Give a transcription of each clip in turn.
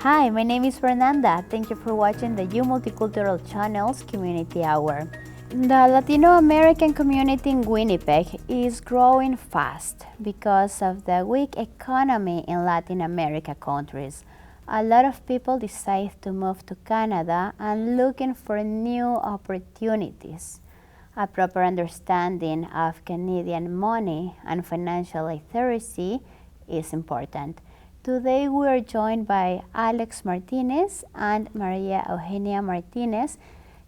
Hi, my name is Fernanda. Thank you for watching the Multicultural channel's Community Hour. The Latino-American community in Winnipeg is growing fast because of the weak economy in Latin America countries. A lot of people decide to move to Canada and looking for new opportunities. A proper understanding of Canadian money and financial literacy is important. Today we are joined by Alex Martinez and Maria Eugenia Martinez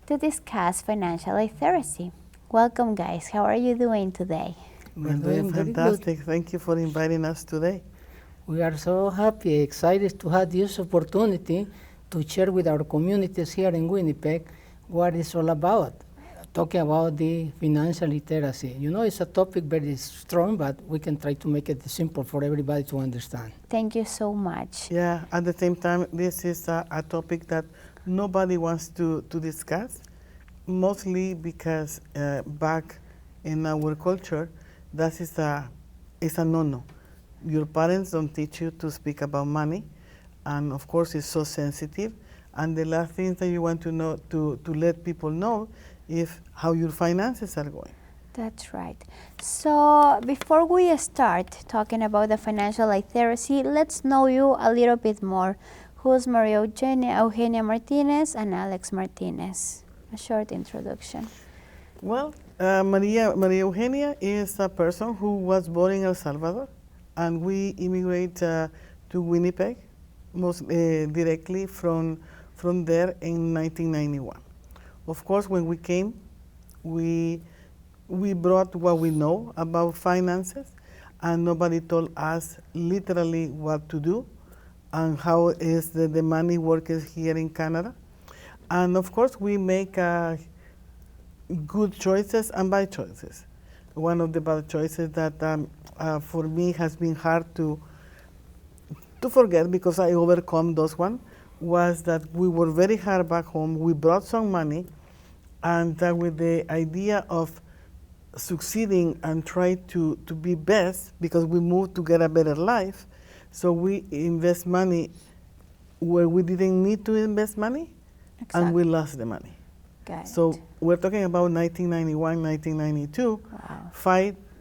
to discuss financial literacy. Welcome guys, how are you doing today? We're doing fantastic. Thank you for inviting us today. We are so happy, excited to have this opportunity to share with our communities here in Winnipeg what it's all about, talking about the financial literacy. You know, it's a topic very strong, but we can try to make it simple for everybody to understand. Thank you so much. Yeah, at the same time, this is a topic that nobody wants to discuss, mostly because back in our culture, that is a no-no. Your parents don't teach you to speak about money, and of course it's so sensitive. And the last thing that you want to know, to let people know, is how your finances are going. That's right. So before we start talking about the financial literacy, let's know you a little bit more. Who's Maria Eugenia Martinez and Alex Martinez? A short introduction. Well, Maria Eugenia is a person who was born in El Salvador, and we immigrated to Winnipeg, most directly from there in 1991. Of course, when we came, we brought what we know about finances, and nobody told us literally what to do and how is the money works here in Canada. And of course, we make good choices and bad choices. One of the bad choices that for me has been hard to forget, because I overcome those one, was that we were very hard back home. We brought some money, and with the idea of succeeding and try to be best, because we moved to get a better life, so we invest money where we didn't need to invest money. Exactly. And we lost the money. So we're talking about 1991, 1992. Wow.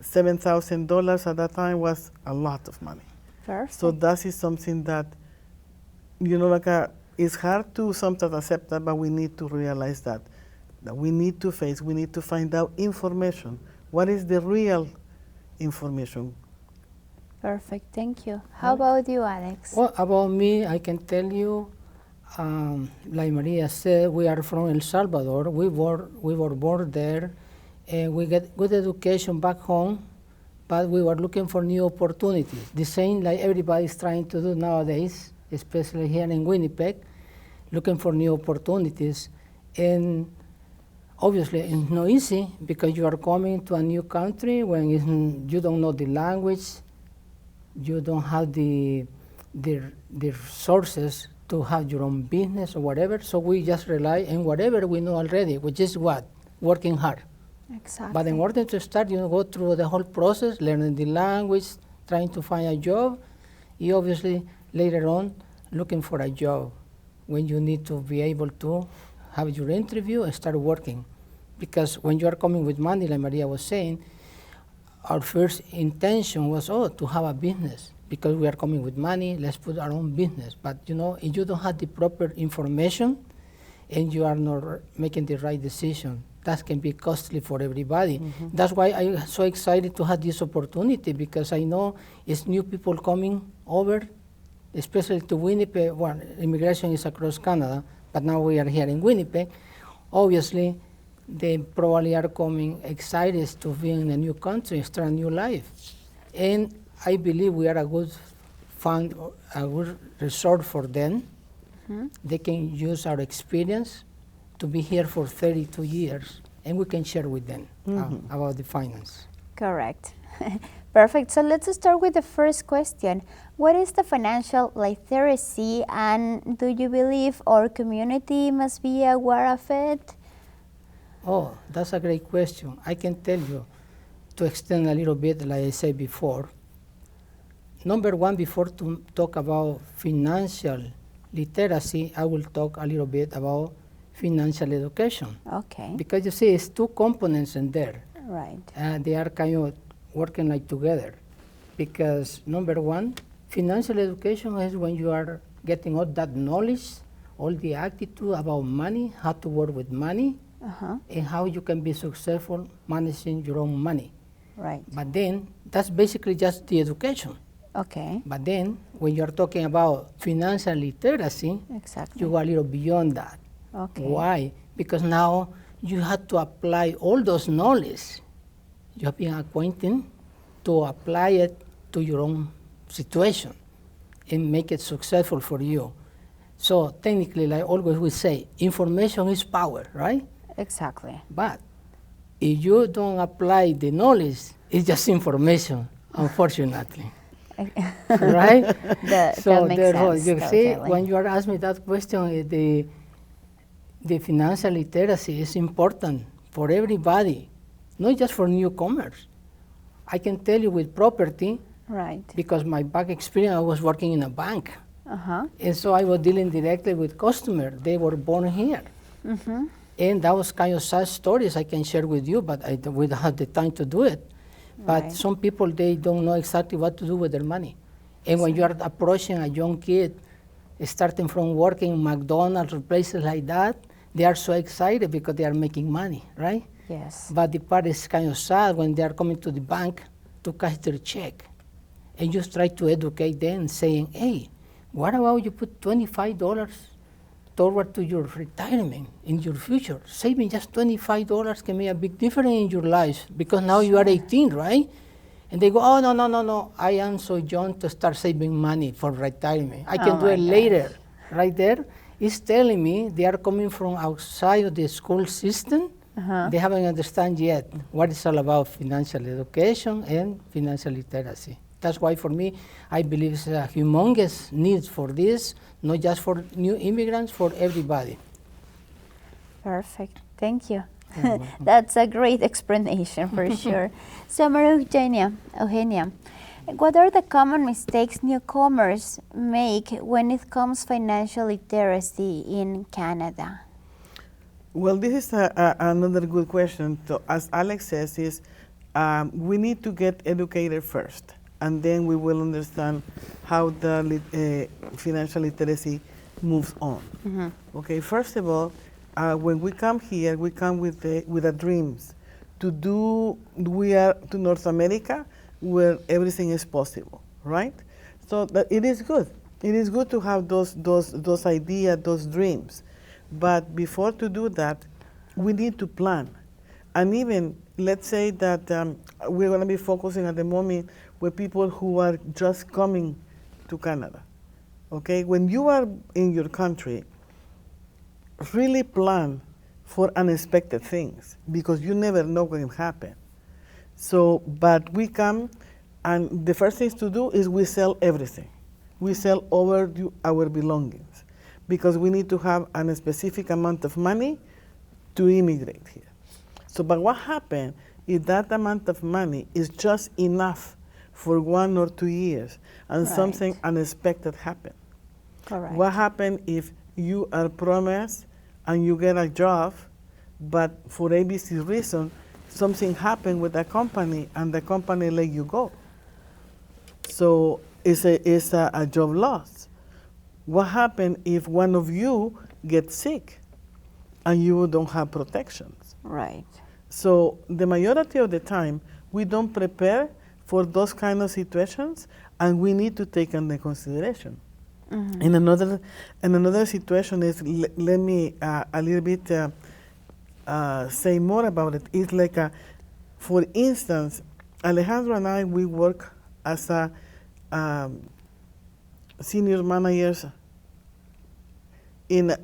$7,000 at that time was a lot of money. Perfect. So that is something that, you know, it's hard to sometimes accept that, but we need to realize that we need to face, we need to find out information. What is the real information? Perfect, thank you. How about you, Alex? Well, about me, I can tell you, like Maria said, we are from El Salvador. We were born there, and we get good education back home, but we were looking for new opportunities. The same like everybody's trying to do nowadays, especially here in Winnipeg, looking for new opportunities. And obviously, it's not easy because you are coming to a new country when you don't know the language, you don't have the resources to have your own business or whatever. So we just rely on whatever we know already, which is what? Working hard. Exactly. But in order to start, you go through the whole process, learning the language, trying to find a job, you obviously later on looking for a job when you need to be able to have your interview and start working. Because when you are coming with money, like Maria was saying, our first intention was, to have a business. Because we are coming with money, let's put our own business. But you know, if you don't have the proper information and you are not making the right decision, that can be costly for everybody. Mm-hmm. That's why I'm so excited to have this opportunity, because I know it's new people coming over, especially to Winnipeg. Well, immigration is across Canada, but now we are here in Winnipeg. Obviously, they probably are coming excited to be in a new country, start a new life. And I believe we are a good fund, a good resort for them. Mm-hmm. They can use our experience to be here for 32 years, and we can share with them about the finance. Correct. Perfect. So let's start with the first question. What is the financial literacy, and do you believe our community must be aware of it? Oh, that's a great question. I can tell you, to extend a little bit, like I said before, number one, before to talk about financial literacy, I will talk a little bit about financial education. Okay. Because you see, it's two components in there. Right. They are kind of working like together. Because number one, financial education is when you are getting all that knowledge, all the attitude about money, how to work with money, and how you can be successful managing your own money. Right. But then, that's basically just the education. Okay. But then, when you're talking about financial literacy, Exactly. you go a little beyond that. Okay. Why? Because now you have to apply all those knowledge you have been acquainted to apply it to your own situation and make it successful for you. So technically, like always we say, information is power, right? Exactly. But if you don't apply the knowledge, it's just information, unfortunately. Right? That makes sense. You see, totally. when you are asking me that question, the financial literacy is important for everybody, not just for newcomers. I can tell you with property, Right. because my back experience, I was working in a bank. Uh-huh. And so I was dealing directly with customers. They were born here. Mm-hmm. And that was kind of sad stories I can share with you, but we don't have the time to do it. But Right. some people, they don't know exactly what to do with their money. And when you are approaching a young kid, starting from working in McDonald's or places like that, they are so excited because they are making money, right? Yes. But the part is kind of sad when they are coming to the bank to cash their check. And you try to educate them saying, hey, what about you put $25 toward to your retirement in your future? Saving just $25 can make a big difference in your life because now you are 18, right? And they go, oh, no, I am so young to start saving money for retirement. I can do it later. Right there, it's telling me they are coming from outside of the school system. They haven't understand yet what it's all about financial education and financial literacy. That's why for me, I believe it's a humongous need for this, not just for new immigrants, for everybody. Perfect. Thank you. That's a great explanation for sure. So, Maria Eugenia, what are the common mistakes newcomers make when it comes financial literacy in Canada? Well, this is another good question. So, as Alex says, is we need to get educated first, and then we will understand how the financial literacy moves on. Mm-hmm. Okay, first of all, when we come here, we come with the dreams we are to North America, where everything is possible, right? So that it is good. It is good to have those ideas, those dreams. But before to do that, we need to plan. And even, let's say that we're going to be focusing at the moment with people who are just coming to Canada. Okay? When you are in your country, really plan for unexpected things, because you never know what can happen. So, but we come, and the first thing to do is we sell everything. We sell over our belongings, because we need to have a specific amount of money to immigrate here. So, but what happened if that amount of money is just enough for 1 or 2 years, and something unexpected happened? Correct. What happened if you are promised and you get a job, but for ABC reason, something happened with the company and the company let you go? So it's a job loss. What happened if one of you gets sick and you don't have protections? Right. So the majority of the time, we don't prepare for those kind of situations, and we need to take into consideration. Mm-hmm. And another situation is, let me a little bit say more about it. It's like, for instance, Alejandro and I, we work as a senior managers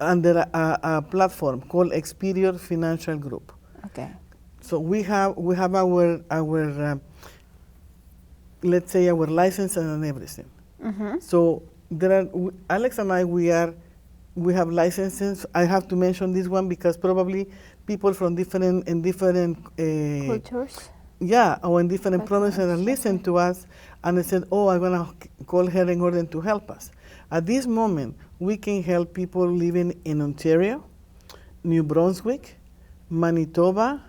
under a platform called Exterior Financial Group. Okay. So we have our let's say our license and everything. Mm-hmm. So Alex and I, we have licenses. I have to mention this one because probably people from different cultures. Yeah, or in different provinces listen to us, and they said, "Oh, I'm gonna call her in order to help us." At this moment, we can help people living in Ontario, New Brunswick, Manitoba,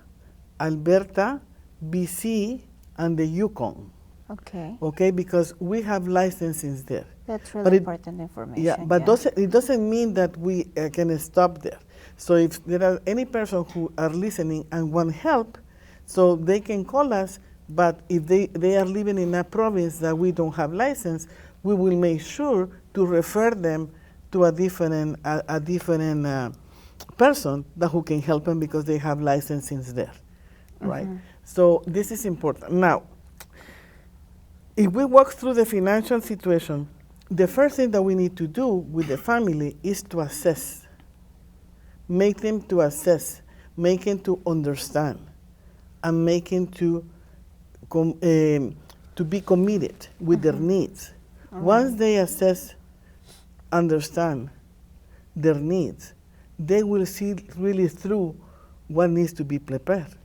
Alberta, BC, and the Yukon. Okay. Okay, because we have licenses there. That's really But important information. Yeah, but it doesn't mean that we can stop there. So if there are any person who are listening and want help, so they can call us, but if they are living in a province that we don't have license, we will make sure to refer them to a different person who can help them because they have licenses there, right? So this is important. Now, if we walk through the financial situation, the first thing that we need to do with the family is to assess. Make them to assess, make them to understand, and make them to be committed with their needs. Once they assess, understand their needs, they will see really through what needs to be prepared.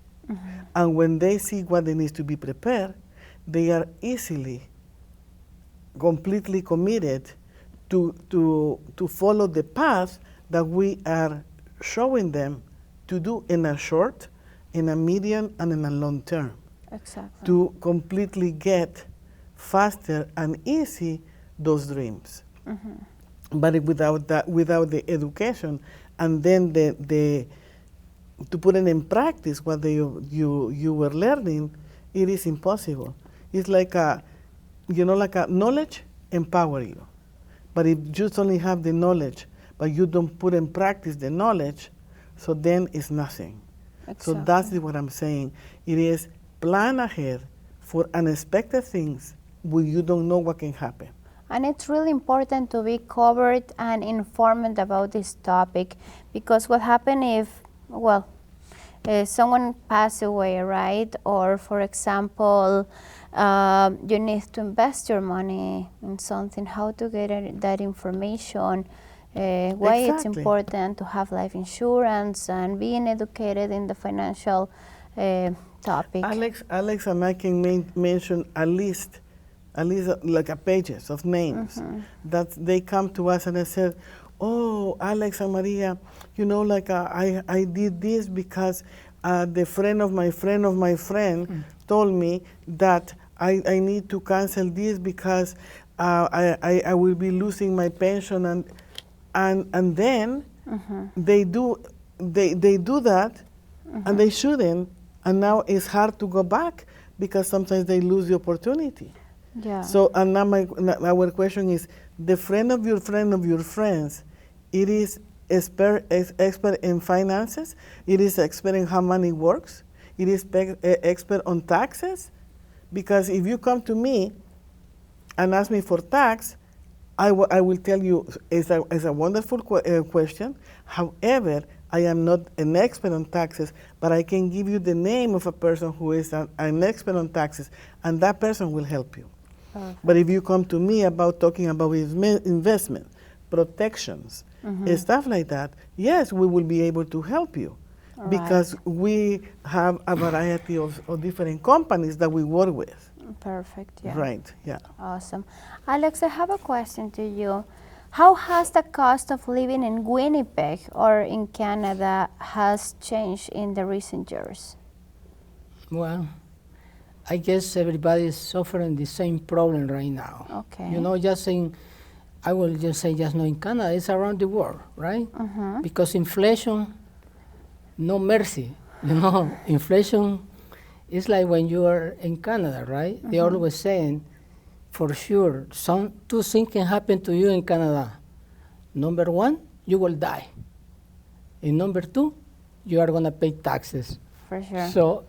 And when they see what needs to be prepared, they are completely committed to follow the path that we are showing them to do in a short, in a medium, and in a long term. Exactly. To completely get faster and easy those dreams. But without the education, and then to put it in practice what you were learning, it is impossible. It's like knowledge empower you. But if you just only have the knowledge, but you don't put in practice the knowledge, so then it's nothing. Exactly. So that's what I'm saying. It is plan ahead for unexpected things when you don't know what can happen. And it's really important to be covered and informed about this topic, because what happens if, someone passes away, right? Or, for example, you need to invest your money in something, how to get that information, why it's important to have life insurance and being educated in the financial topic. Alex and I can mention at least like a pages of names that they come to us and they said, oh, Alex and Maria, I did this because the friend of my friend told me that I need to cancel this because I will be losing my pension, and then they do that and they shouldn't, and now it's hard to go back because sometimes they lose the opportunity. Yeah. So, and now our question is, the friend of your friends, it is expert in finances, it is expert in how money works, it is expert on taxes, because if you come to me and ask me for tax, I will tell you it's a wonderful question. However, I am not an expert on taxes, but I can give you the name of a person who is an expert on taxes, and that person will help you. But if you come to me about talking about investment, protections, stuff like that, yes, we will be able to help you. Because we have a variety of different companies that we work with. Perfect, yeah. Right, yeah. Awesome. Alex, I have a question to you. How has the cost of living in Winnipeg or in Canada has changed in the recent years? Well, I guess everybody is suffering the same problem right now. Okay. I will just say just not in Canada, it's around the world, right? Because inflation, no mercy. Inflation is like when you are in Canada, right? They're always saying, for sure, two things can happen to you in Canada. Number one, you will die. And number two, you are going to pay taxes. For sure. So,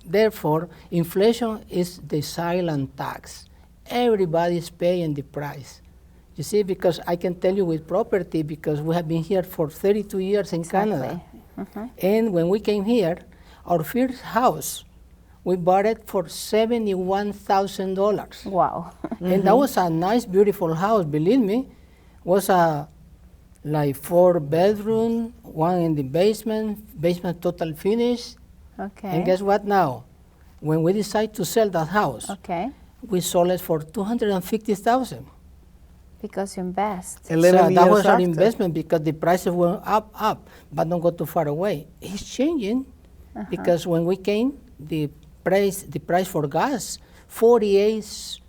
therefore, inflation is the silent tax. Everybody is paying the price. You see, because I can tell you with property, because we have been here for 32 years in Canada. And when we came here, our first house, we bought it for $71,000. Wow. And that was a nice, beautiful house, believe me. Was a like 4-bedroom, one in the basement total finished. Okay. And guess what now? When we decide to sell that house, we sold it for $250,000. because you invest. 11 So years that was our after. investment because the prices went up, but don't go too far away. It's changing because when we came, the price for gas, 48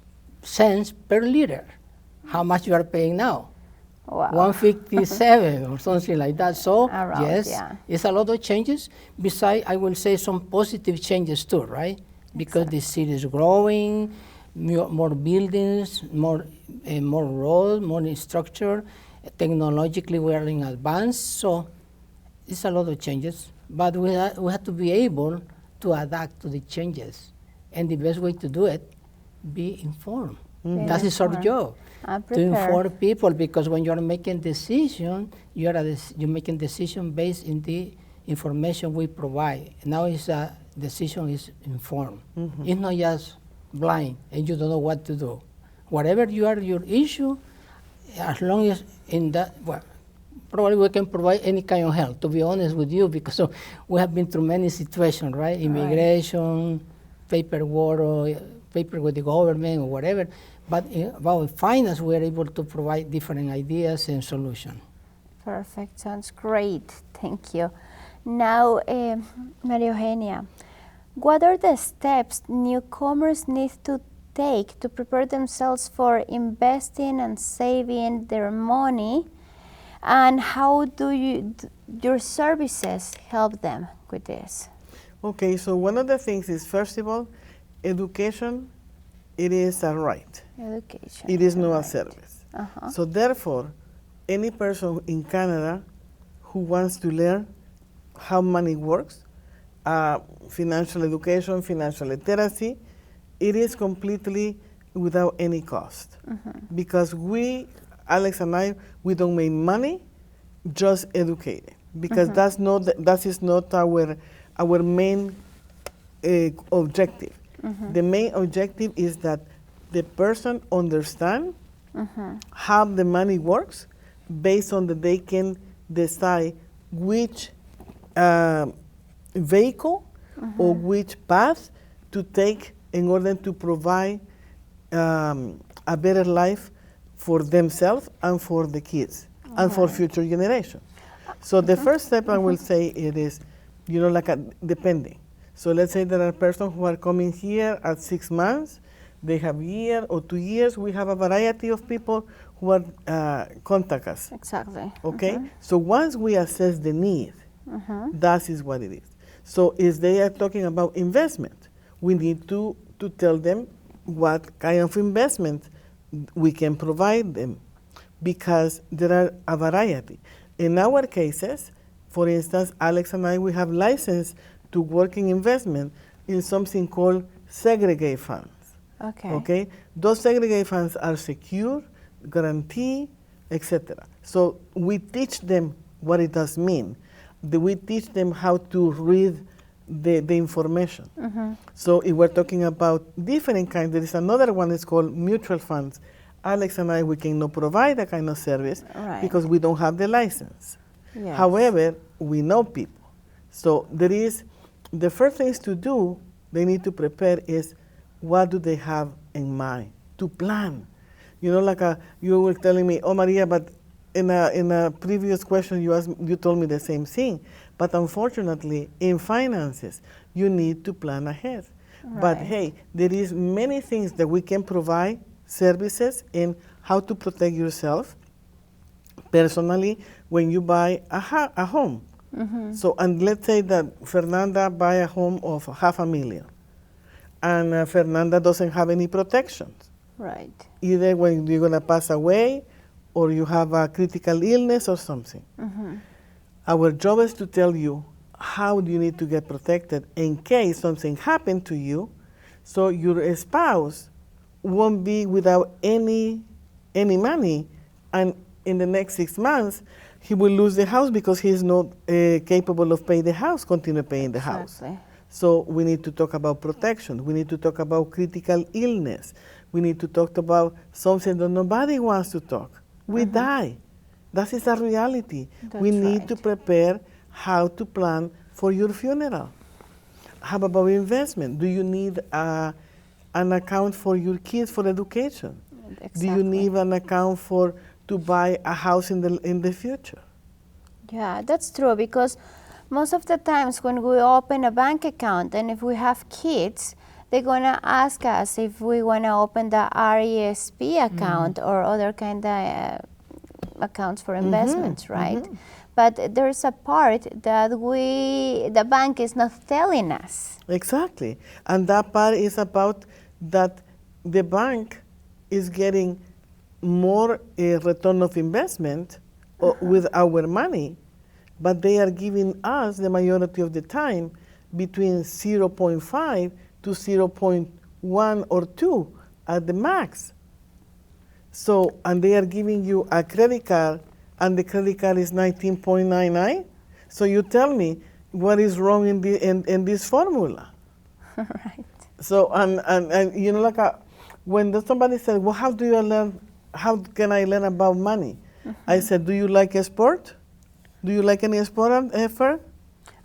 cents per liter. How much you are paying now? Wow. 157 or something like that. So Around, yes, yeah. it's a lot of changes. Besides, I will say some positive changes too, right? Because the city is growing, more buildings, more roads, more structure. Technologically, we are in advance, so it's a lot of changes. But we have to be able to adapt to the changes, and the best way to do it, be informed. Be That is our informed. job. And To prepare. inform people, because when you are making decision, you're making decision based in the information we provide. Now it's a decision is informed. It's not just blind and you don't know what to do. Whatever your issue, as long as in that, well, probably we can provide any kind of help, to be honest with you, because we have been through many situations, right? Immigration, paperwork, or paper with the government or whatever. But about finance, we are able to provide different ideas and solutions. Perfect. Sounds great. Thank you. Now, Maria Eugenia, what are the steps newcomers need to take to prepare themselves for investing and saving their money? And how do your services help them with this? Okay, so one of the things is, first of all, education, it is a right. Education. It is not a right. service. Uh-huh. So therefore, any person in Canada who wants to learn how money works, financial education, financial literacy, it is completely without any cost. Because we, Alex and I, we don't make money, just educating. Because that is not our main objective. The main objective is that the person understand how the money works, based on that they can decide which vehicle or which path to take in order to provide a better life for themselves and for the kids and for future generations. So the first step I will say it is, like depending. So let's say there are persons who are coming here at 6 months, they have a year or 2 years. We have a variety of people who are contact us. Exactly. Okay? So once we assess the need, that is what it is. So if they are talking about investment, we need to tell them what kind of investment we can provide them, because there are a variety. In our cases, for instance, Alex and I, we have license to work in investment in something called segregate funds. Okay. Okay? Those segregate funds are secure, guarantee, etc. So we teach them what it does mean. We teach them how to read the information. So if we're talking about different kinds, there is another one that's called mutual funds. Alex and I, we cannot provide that kind of service because we don't have the license. Yes. However, we know people. So the first things to do, they need to prepare is, what do they have in mind to plan? Like you were telling me, oh Maria, but in a previous question you told me the same thing. But unfortunately, in finances, you need to plan ahead. But hey, there is many things that we can provide services in how to protect yourself personally when you buy a home. So, and let's say that Fernanda buy a home of $500,000, and Fernanda doesn't have any protections. Right. Either when you're gonna pass away, or you have a critical illness or something. Our job is to tell you how you need to get protected in case something happened to you, so your spouse won't be without any money, and in the next 6 months, he will lose the house because he is not capable of paying the house, continue paying the house. So we need to talk about protection. We need to talk about critical illness. We need to talk about something that nobody wants to talk. We die. That is a reality. We need to prepare how to plan for your funeral. How about investment? Do you need an account for your kids for education? Do you need an account to buy a house in the future? Yeah, that's true, because most of the times when we open a bank account and if we have kids, they're going to ask us if we want to open the RESP account or other kind of accounts for investments, right? But there's a part that the bank is not telling us. Exactly. And that part is about that the bank is getting more return of investment with our money, but they are giving us the majority of the time between 0.5 to 0.1 or 2 at the max. So, and they are giving you a credit card, and the credit card is 19.99. So you tell me what is wrong in this formula. Right. So, and you know, like when somebody said, well, how can I learn about money? I said, do you like a sport? Do you like any sport, Fern?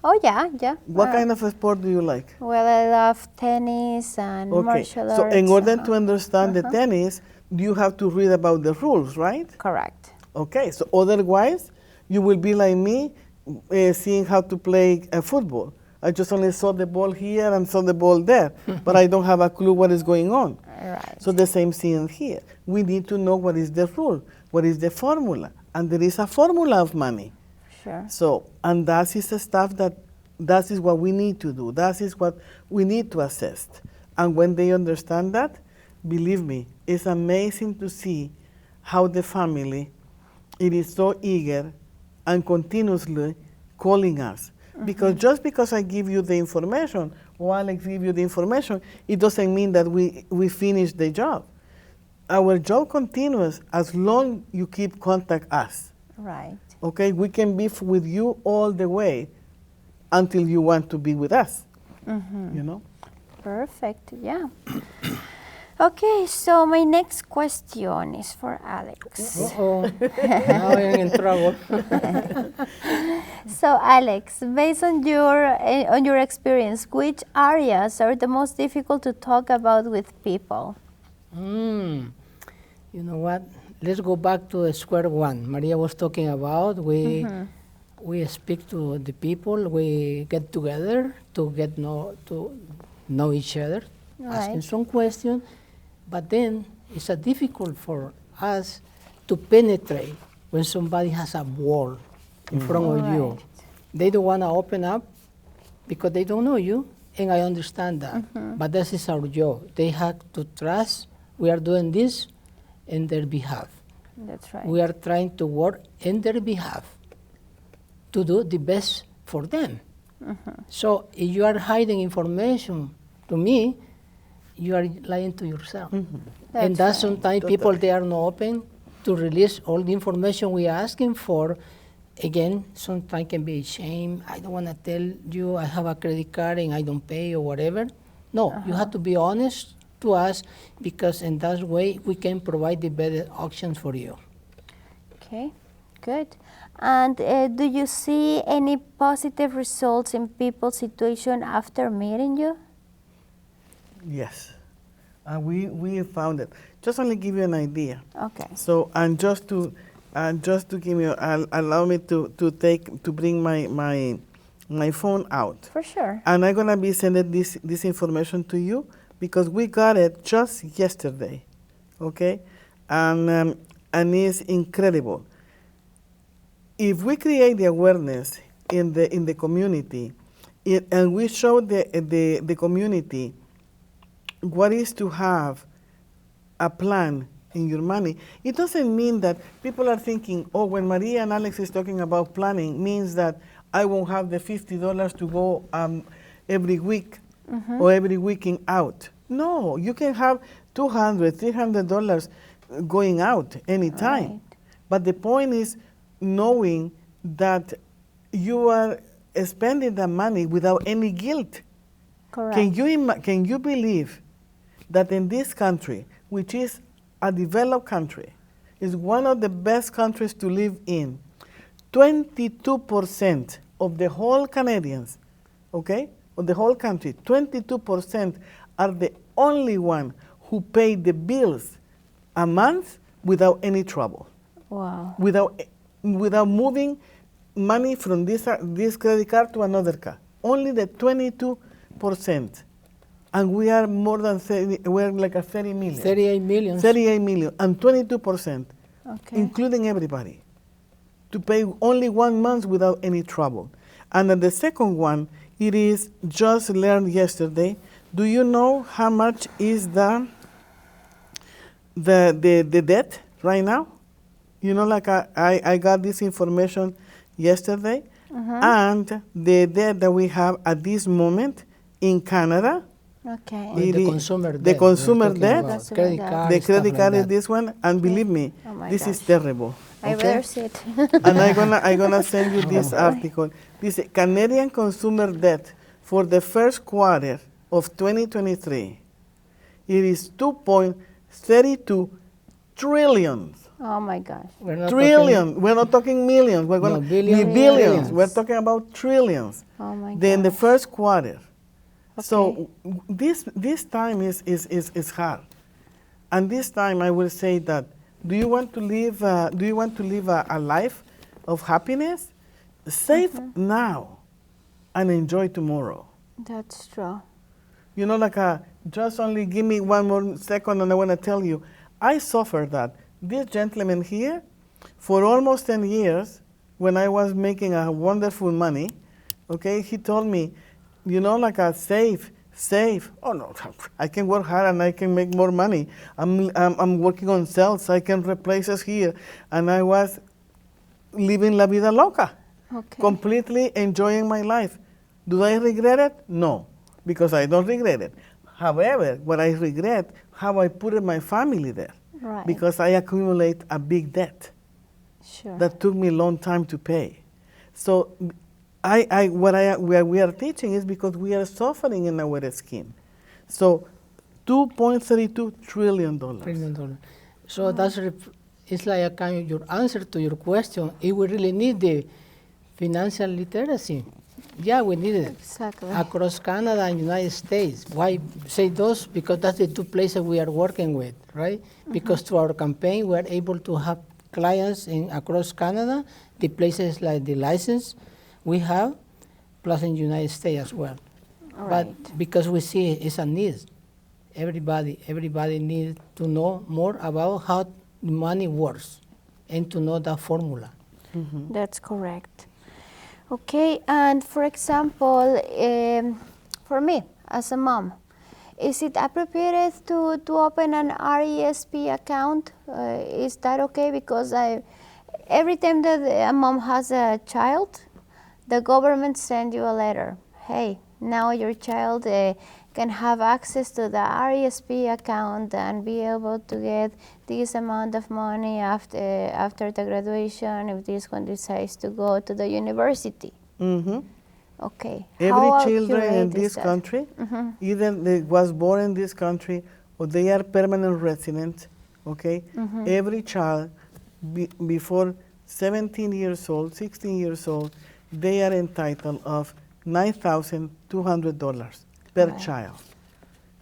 Oh, yeah. What kind of a sport do you like? Well, I love tennis and martial arts. So in order to understand the tennis, you have to read about the rules, right? Correct. Okay, so otherwise, you will be like me, seeing how to play football. I just only saw the ball here and saw the ball there, but I don't have a clue what is going on. Right. So the same thing here. We need to know what is the rule, what is the formula, and there is a formula of money. Sure. So, and that is the stuff that is what we need to do. That is what we need to assess. And when they understand that, believe me, it's amazing to see how the family, it is so eager and continuously calling us. Because just because I give you the information, or Alex give you the information, it doesn't mean that we finish the job. Our job continues as long you keep contact us. Right. Okay, we can be with you all the way until you want to be with us. You know? Perfect, yeah. Okay, so my next question is for Alex. Uh-oh. Now I'm in trouble. So Alex, based on your experience, which areas are the most difficult to talk about with people? You know what? Let's go back to square one. Maria was talking about we speak to the people, we get together to know each other, asking some questions, but then it's difficult for us to penetrate when somebody has a wall in front of you. They don't want to open up because they don't know you, and I understand that. But this is our job. They have to trust we are doing this in their behalf. That's right. We are trying to work in their behalf to do the best for them. So if you are hiding information to me, you are lying to yourself. And that's sometimes people, they are not open to release all the information we are asking for. Again, sometimes can be shame. I don't want to tell you I have a credit card and I don't pay or whatever. No, you have to be honest to us, because in that way we can provide the better options for you. Okay, good. And do you see any positive results in people's situation after meeting you? Yes, we found it. Just only give you an idea. Okay. So, and just to give you, allow me to bring my phone out. For sure. And I'm gonna be sending this information to you because we got it just yesterday, okay? And it's incredible. If we create the awareness in the community, and we show the community what is to have a plan in your money, it doesn't mean that people are thinking, oh, when Maria and Alex is talking about planning, means that I won't have the $50 to go every week or every weekend out. No, you can have $200, $300 going out anytime. Right. But the point is knowing that you are spending the money without any guilt. Correct. Can you believe that in this country, which is a developed country, is one of the best countries to live in, 22% of the whole Canadians, okay, of the whole country, 22% are the only one who pay the bills a month without any trouble. Wow. Without moving money from this credit card to another card. Only the 22%. And we are more than 30, we're like a 30 million. 38 million. 38 million and 22%, Okay. including everybody, to pay only 1 month without any trouble. And then the second one, it is just learned yesterday. Do you know how much is the debt right now? You know, like I got this information yesterday, and the debt that we have at this moment in Canada, Okay. The it is consumer debt. the consumer we're talking debt, about. Consumer Credit debt. card, the stuff credit like card is that. this one, and believe me, Oh my this is gosh. terrible. I okay? better sit. And I'm gonna send you this article. This Canadian consumer debt for the first quarter of 2023. It is 2.32 trillion. Oh my gosh. We're not Trillion. We're not talking millions. We're going No, to billion. billions. Trillions. We're talking about trillions. Oh my gosh. Then the first quarter. So Okay. this time is hard, and this time I will say that do you want to live a life of happiness? Save now, and enjoy tomorrow. That's true. You know, like just only give me one more second, and I want to tell you, I suffered that. This gentleman here, for almost 10 years, when I was making a wonderful money, okay, he told me, you know, like save. Oh no, I can work hard and I can make more money. I'm working on sales. I can replace us here, and I was living la vida loca, Okay. completely enjoying my life. Do I regret it? No, because I don't regret it. However, what I regret, how I put my family there, Right. because I accumulate a big debt Sure. that took me a long time to pay. So what we are teaching is because we are suffering in our skin. So $2.32 trillion. $1 trillion. So it's like a kind of your answer to your question. If we really need the financial literacy, yeah, we need it. Exactly. Across Canada and United States. Why say those? Because that's the two places we are working with, right? Because through our campaign, we are able to have clients across Canada, the places like the license we have, plus in the United States as well. Right. But because we see it's a need, everybody needs to know more about how money works and to know that formula. That's correct. Okay, and for example, for me as a mom, is it appropriate to open an RESP account? Is that okay? Because every time that a mom has a child, the government sends you a letter. Hey, now your child can have access to the RESP account and be able to get this amount of money after the graduation if this one decides to go to the university. Mm-hmm. Okay. Every How children in accurate is this that? country, either they was born in this country or they are permanent residents, okay? Every child before 17 years old, 16 years old, they are entitled of $9,200 per Right. child.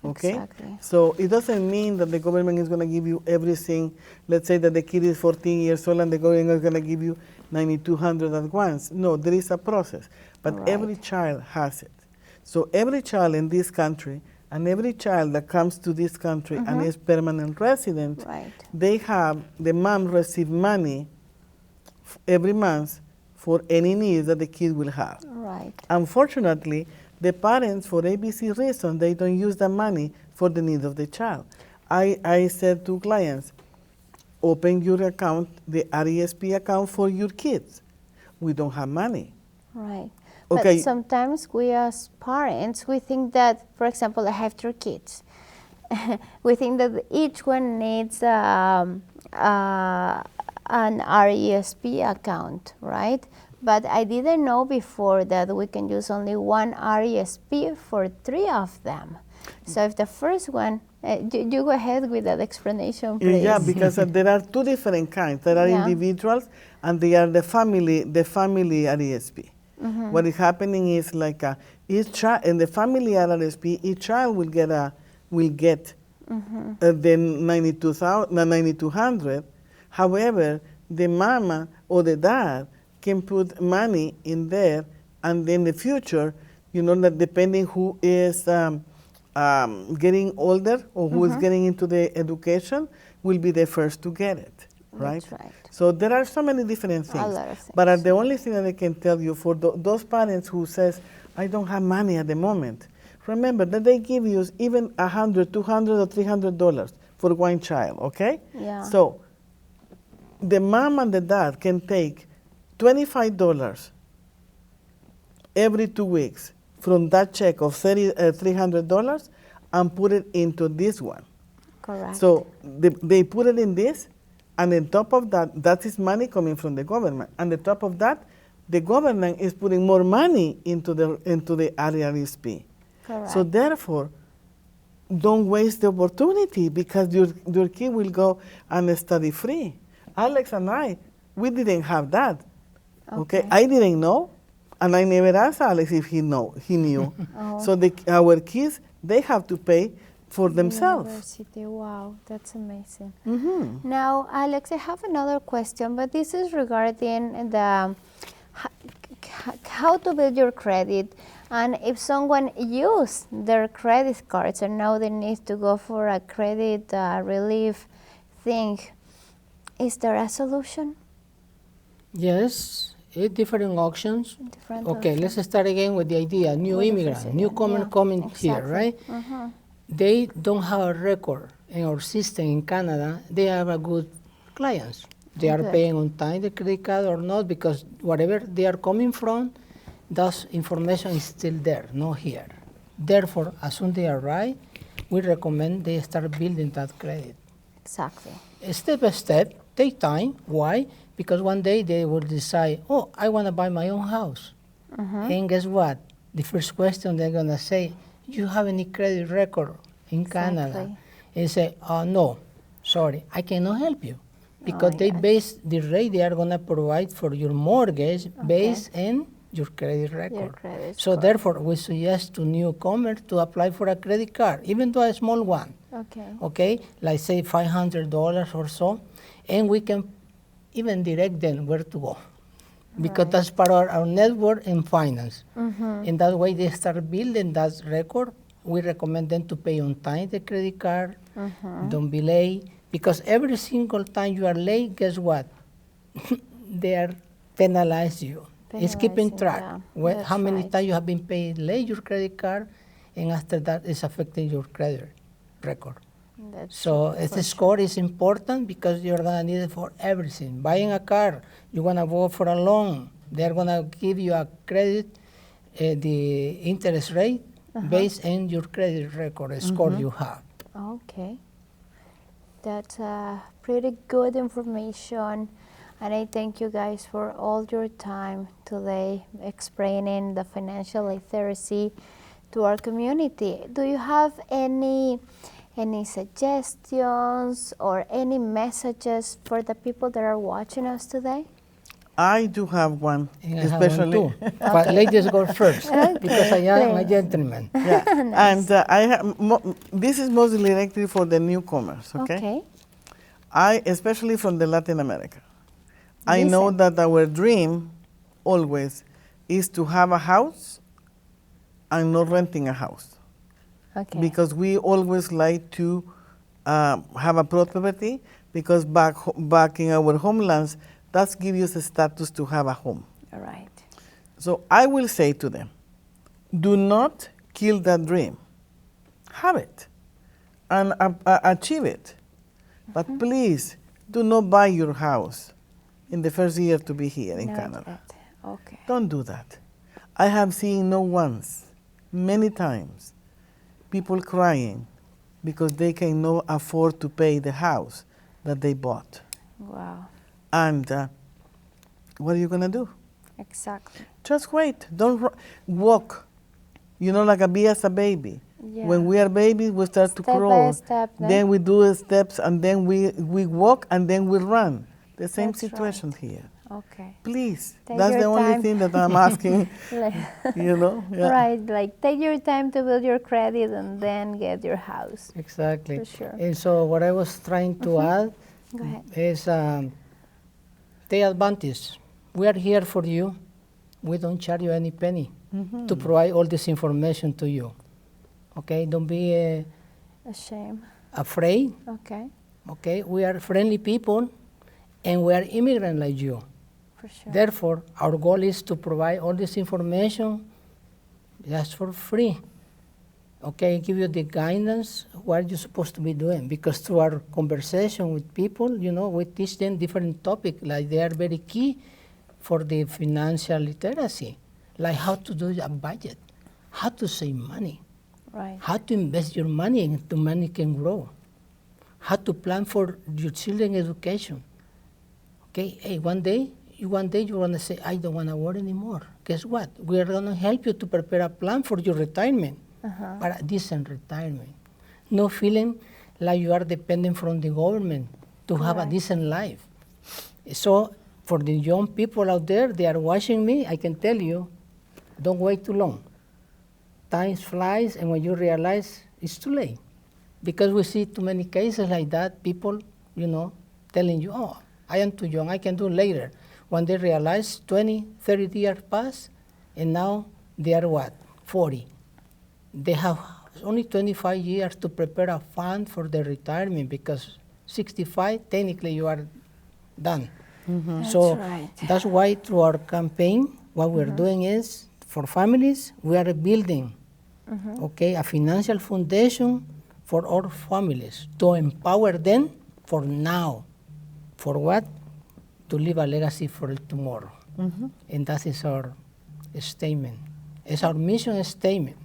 Okay? Exactly. So it doesn't mean that the government is going to give you everything. Let's say that the kid is 14 years old and the government is going to give you $9,200 at once. No, there is a process. But Right. every child has it. So every child in this country and every child that comes to this country and is permanent resident, Right. the mom receive money every month for any needs that the kid will have. Right. Unfortunately, the parents, for ABC reason, they don't use the money for the needs of the child. I said to clients, open your account, the RESP account for your kids. We don't have money. Right. Okay. But sometimes we as parents, we think that, for example, I have 3 kids. We think that each one needs an RESP account, right? But I didn't know before that we can use only one RESP for 3 of them. So if the first one, you go ahead with that explanation, please. Yeah, because there are 2 different kinds. There are Yeah. individuals and they are the family RESP. What is happening is like each child in the family RESP, each child will get than 9,200. However, the mama or the dad can put money in there, and then in the future, you know, that depending who is getting older or who is getting into the education, will be the first to get it, right? That's right. So there are so many different things. A lot of things. But the only thing that I can tell you for those parents who says, I don't have money at the moment, remember that they give you even $100, $200, or $300 for one child, okay? Yeah. So the mom and the dad can take $25 every 2 weeks from that check of $300 and put it into this one. Correct. So they put it in this, and on top of that, that is money coming from the government. And on top of that, the government is putting more money into the RESP. Correct. So therefore, don't waste the opportunity, because your kid will go and study free. Alex and I, we didn't have that. Okay, I didn't know, and I never asked Alex if he knew. Oh. So our kids, they have to pay for themselves. University. Wow, that's amazing. Mm-hmm. Now, Alex, I have another question, but this is regarding the how to build your credit, and if someone use their credit cards and now they need to go for a credit relief thing, is there a solution? Yes, different options. Different Okay, options. let's start again with the idea. New immigrant, newcomer coming here, right? Mm-hmm. They don't have a record in our system in Canada. They have a good clients. They are Good. paying on time the credit card or not, because whatever they are coming from, that information is still there, not here. Therefore, as soon as they arrive, we recommend they start building that credit. Exactly. Step by step, take time. Why? Because one day they will decide, oh, I want to buy my own house. And guess what? The first question they're going to say, you have any credit record in Canada? Exactly. And say, oh, no, sorry, I cannot help you. Because they yes. base the rate they are going to provide for your mortgage based on your credit record. credit So score. therefore, we suggest to newcomers to apply for a credit card, even though a small one. Okay. Okay, like say $500 or so, and we can even direct them where to go, because Right. that's part of our network in finance. In that way, they start building that record. We recommend them to pay on time the credit card, don't be late, because every single time you are late, guess what? They are penalize you. It's keeping Penalizing, track. yeah. How That's many right. times you have been paid late your credit card, and after that, it's affecting your credit record. That's So the score is important, because you're gonna need it for everything. Buying a car, you're gonna go for a loan. They're gonna give you a credit, the interest rate based on your credit record score you have. Okay. That's pretty good information. And I thank you guys for all your time today explaining the financial literacy to our community. Do you have any suggestions or any messages for the people that are watching us today? I do have one, And I have especially. one too. But ladies go first, because I am a gentleman. Yeah, and I have this is mostly directed for the newcomers. Okay. Especially from the Latin America. I know Listen. that our dream always is to have a house and not renting a house. Okay. Because we always like to have a property, because back in our homelands, that gives us a status to have a home. All right. So I will say to them, do not kill that dream. Have it and achieve it. But please, do not buy your house in the first year to be here in Canada. Noted. Okay. Don't do that. I have seen no once, many times, people crying because they cannot afford to pay the house that they bought. Wow. And what are you going to do? Exactly. Just wait. Don't walk. You know, like be as a baby. Yeah. When we are babies, we start to Step by crawl. step, Then we do steps, and then we walk, and then we run. The same That's situation here. Okay. Please. Take That's your the only time. thing that I'm asking, Like- you know? Yeah. Right, like take your time to build your credit and then get your house. Exactly. For sure. And so what I was trying to add Go ahead. is take advantage. We are here for you. We don't charge you any penny to provide all this information to you. Okay, don't be A shame. afraid. Okay, Okay, we are friendly people and we are immigrants like you. for sure. Therefore, our goal is to provide all this information just for free. Okay, give you the guidance what you're supposed to be doing, because through our conversation with people, you know, we teach them different topics, like they are very key for the financial literacy, like how to do a budget, how to save money, Right. how to invest your money and the money can grow, how to plan for your children's education. Okay, hey, one day you're going to say, I don't want to work anymore. Guess what? We are going to help you to prepare a plan for your retirement, but a decent retirement. No feeling like you are dependent from the government to have a Right. decent life. So for the young people out there, they are watching me, I can tell you, don't wait too long. Time flies, and when you realize, it's too late. Because we see too many cases like that, people, you know, telling you, oh, I am too young, I can do later. When they realize 20, 30 years pass, and now they are what, 40. They have only 25 years to prepare a fund for their retirement, because 65, technically you are done. So That's right. that's why through our campaign, what we're doing is, for families, we are building, okay, a financial foundation for all families to empower them for now. For what? To leave a legacy for tomorrow. And that is our statement. It's our mission statement,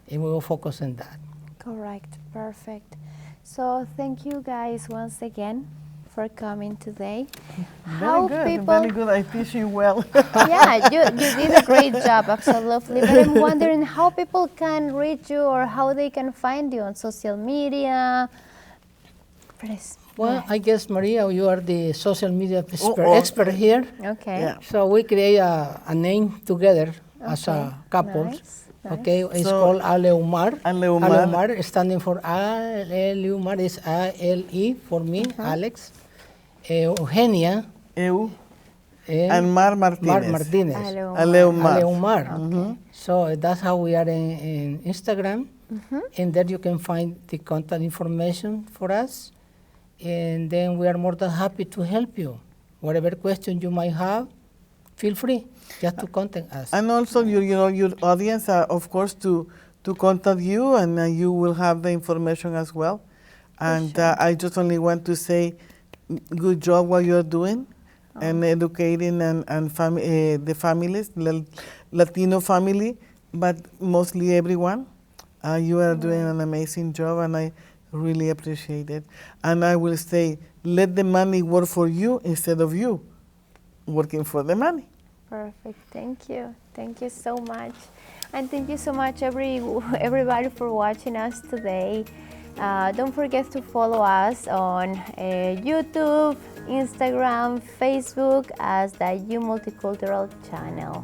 and we will focus on that. Correct. Perfect. So thank you guys once again for coming today. Very good, very good. I teach you well. Yeah, you did a great job, absolutely. But I'm wondering how people can reach you or how they can find you on social media. Please. Well, I guess, Maria, you are the social media Oh. expert here. Okay. Yeah. So we create a name together as a couple. Nice. Okay, it's So, called Aleumar. Aleumar. Aleumar, standing for Aleumar is A-L-E for me, Alex. Eugenia. And Mar Martinez. Mar Martinez. Aleumar. Aleumar. So that's how we are in Instagram. And there you can find the contact information for us. And then we are more than happy to help you. Whatever question you might have, feel free just to contact us. And also, your audience, of course, to contact you, and you will have the information as well. And I just only want to say, good job what you're doing, and educating and the families, Latino family, but mostly everyone. You are doing an amazing job, and I really appreciate it. And I will say, let the money work for you instead of you working for the money. Perfect. Thank you. Thank you so much. And thank you so much, everybody, for watching us today. Don't forget to follow us on YouTube, Instagram, Facebook as the Multicultural channel.